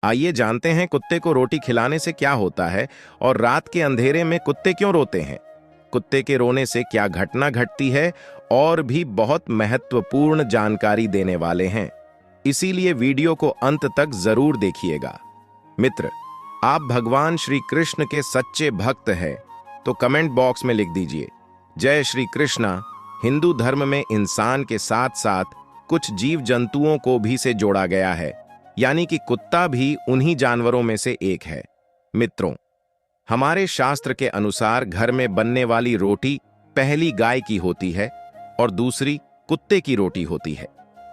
आइए जानते हैं कुत्ते को रोटी खिलाने से क्या होता है और रात के अंधेरे में कुत्ते क्यों रोते हैं। कुत्ते के रोने से क्या घटना घटती है और भी बहुत महत्वपूर्ण जानकारी देने वाले हैं, इसीलिए वीडियो को अंत तक जरूर देखिएगा। मित्र, आप भगवान श्री कृष्ण के सच्चे भक्त हैं तो कमेंट बॉक्स में लिख दीजिए जय श्री कृष्णा। हिंदू धर्म में इंसान के साथ साथ कुछ जीव जंतुओं को भी से जोड़ा गया है, यानी कि कुत्ता भी उन्हीं जानवरों में से एक है। मित्रों, हमारे शास्त्र के अनुसार घर में बनने वाली रोटी पहली गाय की होती है और दूसरी कुत्ते की रोटी होती है।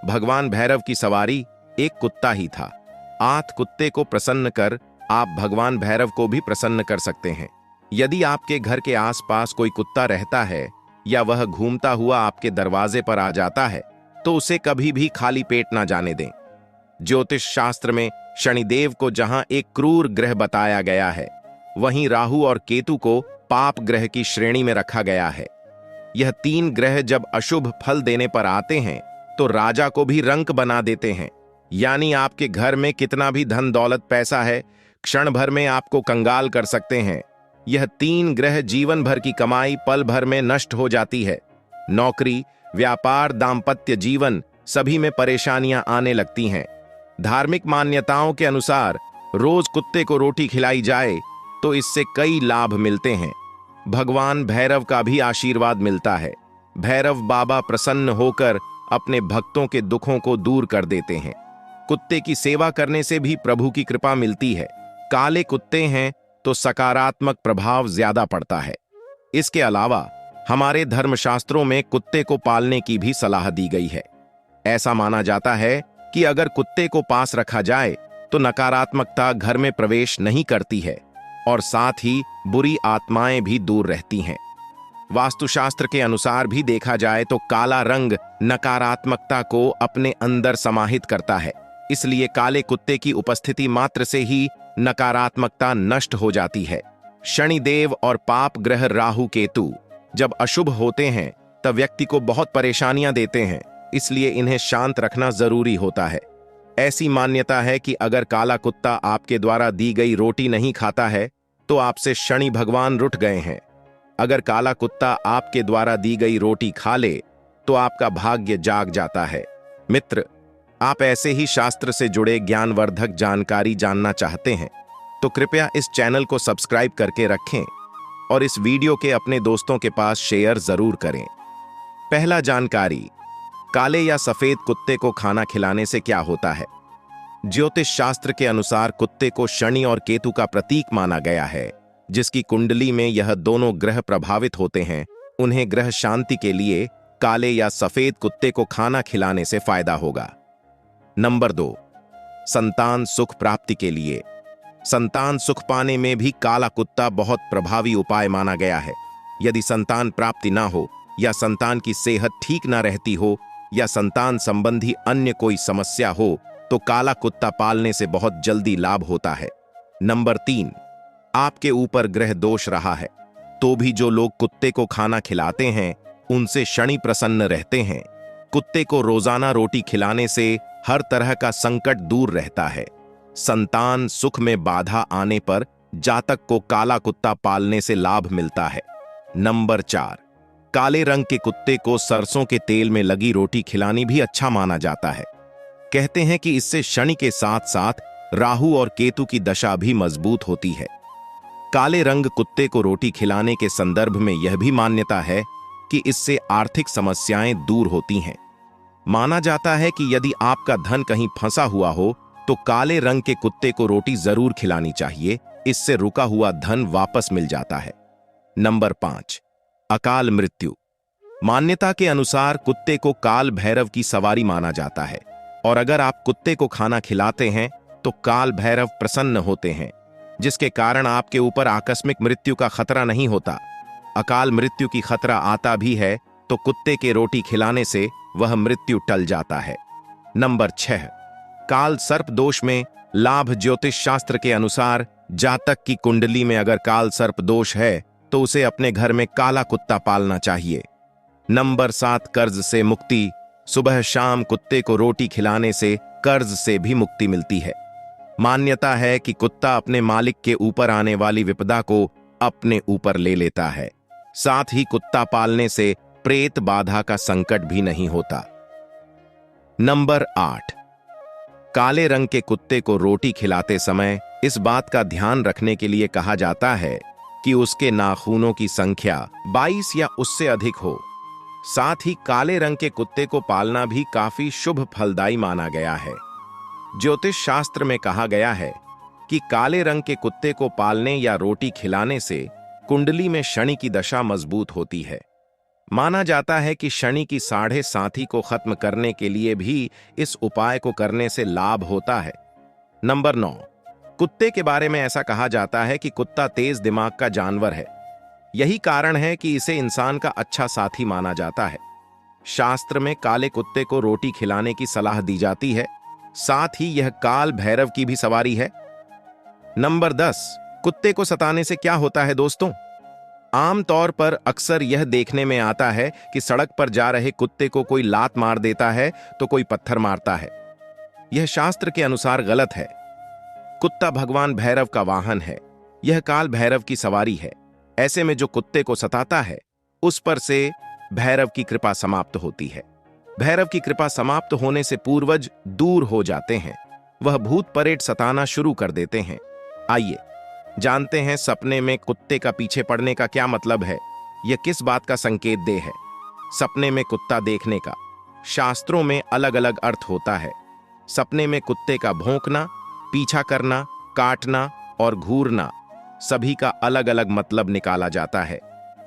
भगवान भैरव की सवारी एक कुत्ता ही था। आठ कुत्ते को प्रसन्न कर आप भगवान भैरव को भी प्रसन्न कर सकते हैं। यदि आपके घर के आसपास कोई कुत्ता रहता है या वह घूमता हुआ आपके दरवाजे पर आ जाता है तो उसे कभी भी खाली पेट ना जाने दें। ज्योतिष शास्त्र में शनिदेव को जहां एक क्रूर ग्रह बताया गया है, वहीं राहु और केतु को पाप ग्रह की श्रेणी में रखा गया है। यह तीन ग्रह जब अशुभ फल देने पर आते हैं तो राजा को भी रंक बना देते हैं, यानी आपके घर में कितना भी धन दौलत पैसा है, क्षण भर में आपको कंगाल कर सकते हैं। यह तीन ग्रह जीवन भर की कमाई पल भर में नष्ट हो जाती है। नौकरी, व्यापार, दाम्पत्य जीवन सभी में परेशानियां आने लगती हैं। धार्मिक मान्यताओं के अनुसार रोज कुत्ते को रोटी खिलाई जाए तो इससे कई लाभ मिलते हैं। भगवान भैरव का भी आशीर्वाद मिलता है। भैरव बाबा प्रसन्न होकर अपने भक्तों के दुखों को दूर कर देते हैं। कुत्ते की सेवा करने से भी प्रभु की कृपा मिलती है। काले कुत्ते हैं तो सकारात्मक प्रभाव ज्यादा पड़ता है। इसके अलावा हमारे धर्मशास्त्रों में कुत्ते को पालने की भी सलाह दी गई है। ऐसा माना जाता है कि अगर कुत्ते को पास रखा जाए तो नकारात्मकता घर में प्रवेश नहीं करती है और साथ ही बुरी आत्माएं भी दूर रहती हैं। वास्तुशास्त्र के अनुसार भी देखा जाए तो काला रंग नकारात्मकता को अपने अंदर समाहित करता है, इसलिए काले कुत्ते की उपस्थिति मात्र से ही नकारात्मकता नष्ट हो जाती है। शनिदेव और पाप ग्रह राहु केतु जब अशुभ होते हैं तब व्यक्ति को बहुत परेशानियां देते हैं, इसलिए इन्हें शांत रखना जरूरी होता है। ऐसी मान्यता है कि अगर काला कुत्ता आपके द्वारा दी गई रोटी नहीं खाता है तो आपसे शनि भगवान रुठ गए हैं। अगर काला कुत्ता आपके द्वारा दी गई रोटी खा ले तो आपका भाग्य जाग जाता है। मित्र, आप ऐसे ही शास्त्र से जुड़े ज्ञानवर्धक जानकारी जानना चाहते हैं तो कृपया इस चैनल को सब्सक्राइब करके रखें और इस वीडियो के अपने दोस्तों के पास शेयर जरूर करें। पहला जानकारी, काले या सफेद कुत्ते को खाना खिलाने से क्या होता है। ज्योतिष शास्त्र के अनुसार कुत्ते को शनि और केतु का प्रतीक माना गया है। जिसकी कुंडली में यह दोनों ग्रह प्रभावित होते हैं, उन्हें ग्रह शांति के लिए काले या सफेद कुत्ते को खाना खिलाने से फायदा होगा। नंबर 2, संतान सुख प्राप्ति के लिए। संतान सुख पाने में भी काला कुत्ता बहुत प्रभावी उपाय माना गया है। यदि संतान प्राप्ति ना हो या संतान की सेहत ठीक ना रहती हो या संतान संबंधी अन्य कोई समस्या हो तो काला कुत्ता पालने से बहुत जल्दी लाभ होता है। नंबर 3, आपके ऊपर ग्रह दोष रहा है तो भी जो लोग कुत्ते को खाना खिलाते हैं उनसे शनि प्रसन्न रहते हैं। कुत्ते को रोजाना रोटी खिलाने से हर तरह का संकट दूर रहता है। संतान सुख में बाधा आने पर जातक को काला कुत्ता पालने से लाभ मिलता है। नंबर 4, काले रंग के कुत्ते को सरसों के तेल में लगी रोटी खिलानी भी अच्छा माना जाता है। कहते हैं कि इससे शनि के साथ साथ राहु और केतु की दशा भी मजबूत होती है। काले रंग कुत्ते को रोटी खिलाने के संदर्भ में यह भी मान्यता है कि इससे आर्थिक समस्याएं दूर होती हैं। माना जाता है कि यदि आपका धन कहीं फंसा हुआ हो तो काले रंग के कुत्ते को रोटी जरूर खिलानी चाहिए, इससे रुका हुआ धन वापस मिल जाता है। नंबर 5, अकाल मृत्यु। मान्यता के अनुसार कुत्ते को काल भैरव की सवारी माना जाता है और अगर आप कुत्ते को खाना खिलाते हैं तो काल भैरव प्रसन्न होते हैं, जिसके कारण आपके ऊपर आकस्मिक मृत्यु का खतरा नहीं होता। अकाल मृत्यु की खतरा आता भी है तो कुत्ते के रोटी खिलाने से वह मृत्यु टल जाता है। नंबर 6, काल सर्प दोष में लाभ। ज्योतिष शास्त्र के अनुसार जातक की कुंडली में अगर काल सर्प दोष है तो उसे अपने घर में काला कुत्ता पालना चाहिए। नंबर 7, कर्ज से मुक्ति। सुबह शाम कुत्ते को रोटी खिलाने से कर्ज से भी मुक्ति मिलती है। मान्यता है कि कुत्ता अपने मालिक के ऊपर आने वाली विपदा को अपने ऊपर ले लेता है। साथ ही कुत्ता पालने से प्रेत बाधा का संकट भी नहीं होता। नंबर 8, काले रंग के कुत्ते को रोटी खिलाते समय इस बात का ध्यान रखने के लिए कहा जाता है कि उसके नाखूनों की संख्या 22 या उससे अधिक हो। साथ ही काले रंग के कुत्ते को पालना भी काफी शुभ फलदायी माना गया है। ज्योतिष शास्त्र में कहा गया है कि काले रंग के कुत्ते को पालने या रोटी खिलाने से कुंडली में शनि की दशा मजबूत होती है। माना जाता है कि शनि की साढ़े साथी को खत्म करने के लिए भी इस उपाय को करने से लाभ होता है। नंबर 9, कुत्ते के बारे में ऐसा कहा जाता है कि कुत्ता तेज दिमाग का जानवर है। यही कारण है कि इसे इंसान का अच्छा साथी माना जाता है। शास्त्र में काले कुत्ते को रोटी खिलाने की सलाह दी जाती है। साथ ही यह काल भैरव की भी सवारी है। नंबर 10, कुत्ते को सताने से क्या होता है दोस्तों? आमतौर पर अक्सर यह देखने में आता है कि सड़क पर जा रहे कुत्ते को कोई लात मार देता है तो कोई पत्थर मारता है। यह शास्त्र के अनुसार गलत है। कुत्ता भगवान भैरव का वाहन है। यह काल भैरव की सवारी है। ऐसे में जो कुत्ते को सताता है उस पर से भैरव की कृपा समाप्त होती है। भैरव की कृपा समाप्त होने से पूर्वज दूर हो जाते हैं। वह भूत प्रेत सताना शुरू कर देते हैं। आइए जानते हैं सपने में कुत्ते का पीछे पड़ने का क्या मतलब है। यह किस बात का संकेत दे है। सपने में कुत्ता देखने का शास्त्रों में अलग अलग अर्थ होता है। सपने में कुत्ते का भौंकना, पीछा करना, काटना और घूरना सभी का अलग अलग मतलब निकाला जाता है।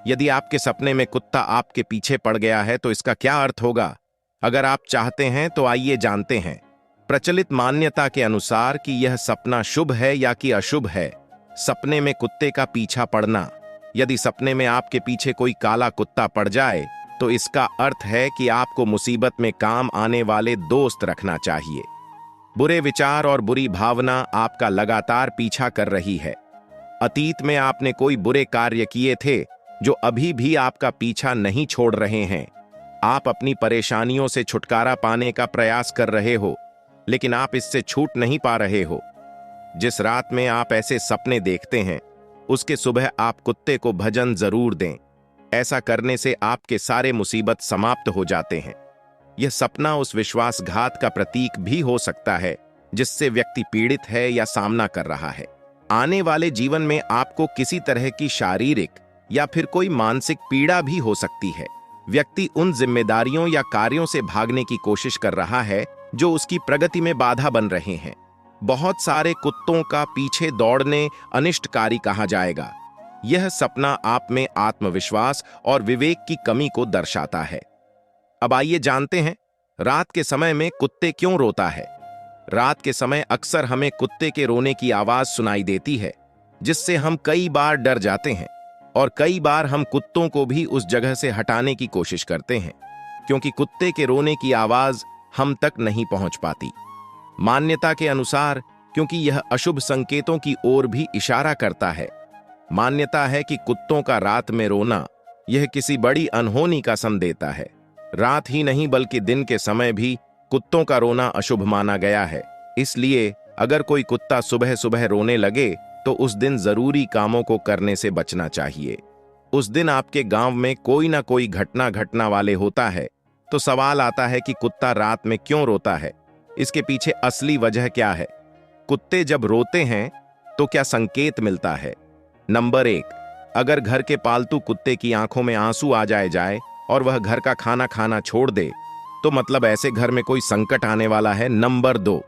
यदि आपके सपने में कुत्ता आपके पीछे पड़ गया है तो इसका क्या अर्थ होगा? अगर आप चाहते हैं तो आइए जानते हैं। प्रचलित मान्यता के अनुसार कि यह सपना शुभ है या कि अशुभ है। सपने में कुत्ते का पीछा पड़ना। यदि सपने में आपके पीछे कोई काला कुत्ता पड़ जाए तो इसका अर्थ है कि आपको मुसीबत में काम आने वाले दोस्त रखना चाहिए। बुरे विचार और बुरी भावना आपका लगातार पीछा कर रही है। अतीत में आपने कोई बुरे कार्य किए थे जो अभी भी आपका पीछा नहीं छोड़ रहे हैं। आप अपनी परेशानियों से छुटकारा पाने का प्रयास कर रहे हो, लेकिन आप इससे छूट नहीं पा रहे हो। जिस रात में आप ऐसे सपने देखते हैं उसके सुबह आप कुत्ते को भजन जरूर दें। ऐसा करने से आपके सारे मुसीबत समाप्त हो जाते हैं। यह सपना उस विश्वासघात का प्रतीक भी हो सकता है जिससे व्यक्ति पीड़ित है या सामना कर रहा है। आने वाले जीवन में आपको किसी तरह की शारीरिक या फिर कोई मानसिक पीड़ा भी हो सकती है। व्यक्ति उन जिम्मेदारियों या कार्यों से भागने की कोशिश कर रहा है जो उसकी प्रगति में बाधा बन रहे हैं। बहुत सारे कुत्तों का पीछे दौड़ने अनिष्टकारी कहा जाएगा। यह सपना आप में आत्मविश्वास और विवेक की कमी को दर्शाता है। अब आइए जानते हैं रात के समय में कुत्ते क्यों रोता है। रात के समय अक्सर हमें कुत्ते के रोने की आवाज सुनाई देती है, जिससे हम कई बार डर जाते हैं और कई बार हम कुत्तों को भी उस जगह से हटाने की कोशिश करते हैं, क्योंकि कुत्ते के रोने की आवाज हम तक नहीं पहुंच पाती। मान्यता के अनुसार क्योंकि यह अशुभ संकेतों की ओर भी इशारा करता है। मान्यता है कि कुत्तों का रात में रोना यह किसी बड़ी अनहोनी का सम देता है। रात ही नहीं बल्कि दिन के समय भी कुत्तों का रोना अशुभ माना गया है। इसलिए अगर कोई कुत्ता सुबह सुबह रोने लगे तो उस दिन जरूरी कामों को करने से बचना चाहिए। उस दिन आपके गांव में कोई ना कोई घटना घटना वाले होता है, तो सवाल आता है कि कुत्ता रात में क्यों रोता है। इसके पीछे असली वजह क्या है? कुत्ते जब रोते हैं तो क्या संकेत मिलता है? नंबर 1, अगर घर के पालतू कुत्ते की आंखों में आंसू आ जाए और वह घर का खाना खाना छोड़ दे तो मतलब ऐसे घर में कोई संकट आने वाला है। नंबर 2,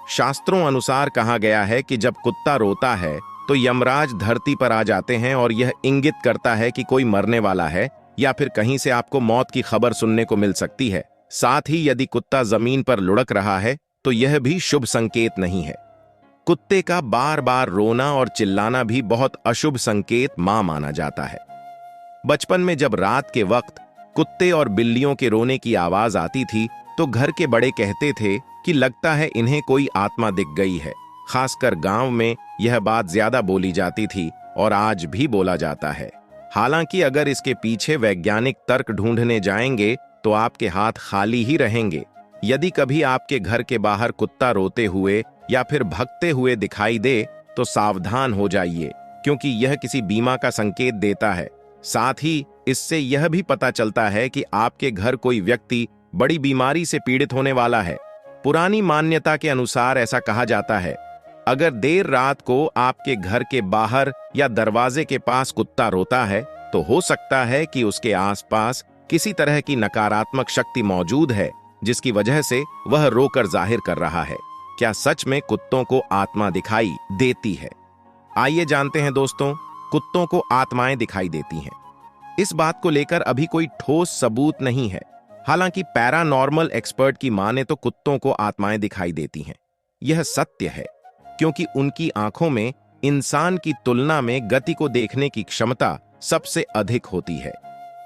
शास्त्रों अनुसार कहा गया है कि जब कुत्ता रोता है तो यमराज धरती पर आ जाते हैं और यह इंगित करता है कि कोई मरने वाला है या फिर कहीं से आपको मौत की खबर सुनने को मिल सकती है। साथ ही यदि कुत्ता जमीन पर लुढ़क रहा है तो यह भी शुभ संकेत नहीं है। कुत्ते का बार बार रोना और चिल्लाना भी बहुत अशुभ संकेत माना जाता है। बचपन में जब रात के वक्त कुत्ते और बिल्लियों के रोने की आवाज आती थी तो घर के बड़े कहते थे कि लगता है इन्हें कोई आत्मा दिख गई है। खासकर गांव में यह बात ज्यादा बोली जाती थी और आज भी बोला जाता है। हालांकि अगर इसके पीछे वैज्ञानिक तर्क ढूंढने जाएंगे तो आपके हाथ खाली ही रहेंगे। यदि कभी आपके घर के बाहर कुत्ता रोते हुए या फिर भगते हुए दिखाई दे तो सावधान हो जाइए, क्योंकि यह किसी बीमा का संकेत देता है। साथ ही इससे यह भी पता चलता है कि आपके घर कोई व्यक्ति बड़ी बीमारी से पीड़ित होने वाला है। पुरानी मान्यता के अनुसार ऐसा कहा जाता है, अगर देर रात को आपके घर के बाहर या दरवाजे के पास कुत्ता रोता है तो हो सकता है कि उसके आसपास किसी तरह की नकारात्मक शक्ति मौजूद है, जिसकी वजह से वह रोकर जाहिर कर रहा है। क्या सच में कुत्तों को आत्मा दिखाई देती है? आइए जानते हैं दोस्तों, कुत्तों को आत्माएं दिखाई देती हैं। इस बात को लेकर अभी कोई ठोस सबूत नहीं है। हालांकि पैरानॉर्मल एक्सपर्ट की माने तो कुत्तों को आत्माएं दिखाई देती हैं। यह सत्य है, क्योंकि उनकी आंखों में इंसान की तुलना में गति को देखने की क्षमता सबसे अधिक होती है।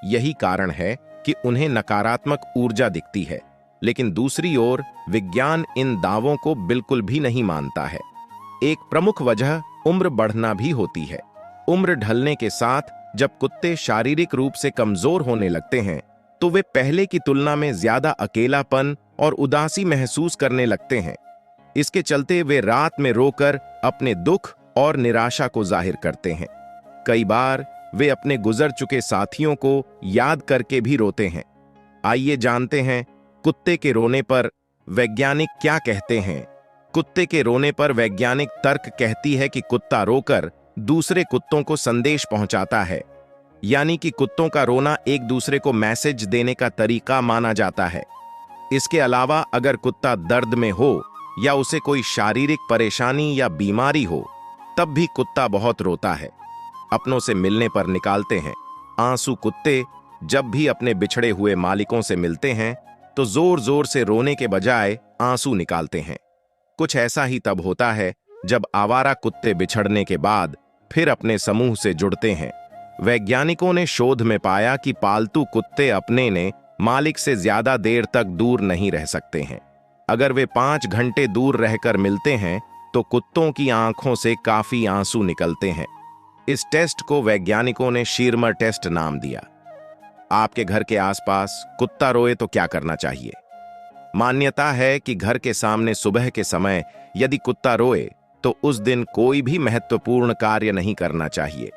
यही कारण है कि उन्हें नकारात्मक ऊर्जा दिखती है। लेकिन दूसरी ओर विज्ञान इन दावों को बिल्कुल भी नहीं मानता है। एक प्रमुख वजह उम्र बढ़ना भी होती है। उम्र ढलने के साथ जब कुत्ते शारीरिक रूप से कमजोर होने लगते हैं तो वे पहले की तुलना में ज्यादा अकेलापन और उदासी महसूस करने लगते हैं। इसके चलते वे रात में रोकर अपने दुख और निराशा को जाहिर करते हैं। कई बार वे अपने गुजर चुके साथियों को याद करके भी रोते हैं। आइए जानते हैं कुत्ते के रोने पर वैज्ञानिक क्या कहते हैं। कुत्ते के रोने पर वैज्ञानिक तर्क कहती है कि कुत्ता रोकर दूसरे कुत्तों को संदेश पहुंचाता है, यानी कि कुत्तों का रोना एक दूसरे को मैसेज देने का तरीका माना जाता है। इसके अलावा अगर कुत्ता दर्द में हो या उसे कोई शारीरिक परेशानी या बीमारी हो, तब भी कुत्ता बहुत रोता है। अपनों से मिलने पर निकालते हैं आंसू। कुत्ते जब भी अपने बिछड़े हुए मालिकों से मिलते हैं तो जोर जोर से रोने के बजाय आंसू निकालते हैं। कुछ ऐसा ही तब होता है जब आवारा कुत्ते बिछड़ने के बाद फिर अपने समूह से जुड़ते हैं। वैज्ञानिकों ने शोध में पाया कि पालतू कुत्ते अपने ने मालिक से ज्यादा देर तक दूर नहीं रह सकते हैं। अगर वे 5 घंटे दूर रहकर मिलते हैं तो कुत्तों की आंखों से काफी आंसू निकलते हैं। इस टेस्ट को वैज्ञानिकों ने शीरमर टेस्ट नाम दिया। आपके घर के आसपास कुत्ता रोए तो क्या करना चाहिए? मान्यता है कि घर के सामने सुबह के समय यदि कुत्ता रोए तो उस दिन कोई भी महत्वपूर्ण कार्य नहीं करना चाहिए।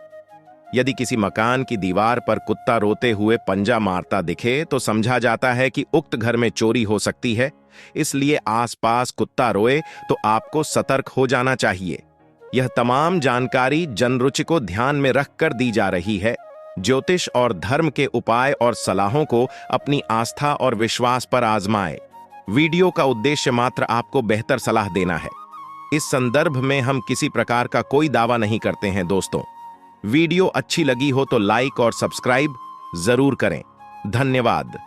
यदि किसी मकान की दीवार पर कुत्ता रोते हुए पंजा मारता दिखे तो समझा जाता है कि उक्त घर में चोरी हो सकती है। इसलिए आसपास कुत्ता रोए तो आपको सतर्क हो जाना चाहिए। यह तमाम जानकारी जनरुचि को ध्यान में रखकर दी जा रही है। ज्योतिष और धर्म के उपाय और सलाहों को अपनी आस्था और विश्वास पर आजमाएं। वीडियो का उद्देश्य मात्र आपको बेहतर सलाह देना है। इस संदर्भ में हम किसी प्रकार का कोई दावा नहीं करते हैं। दोस्तों, वीडियो अच्छी लगी हो तो लाइक और सब्सक्राइब जरूर करें। धन्यवाद।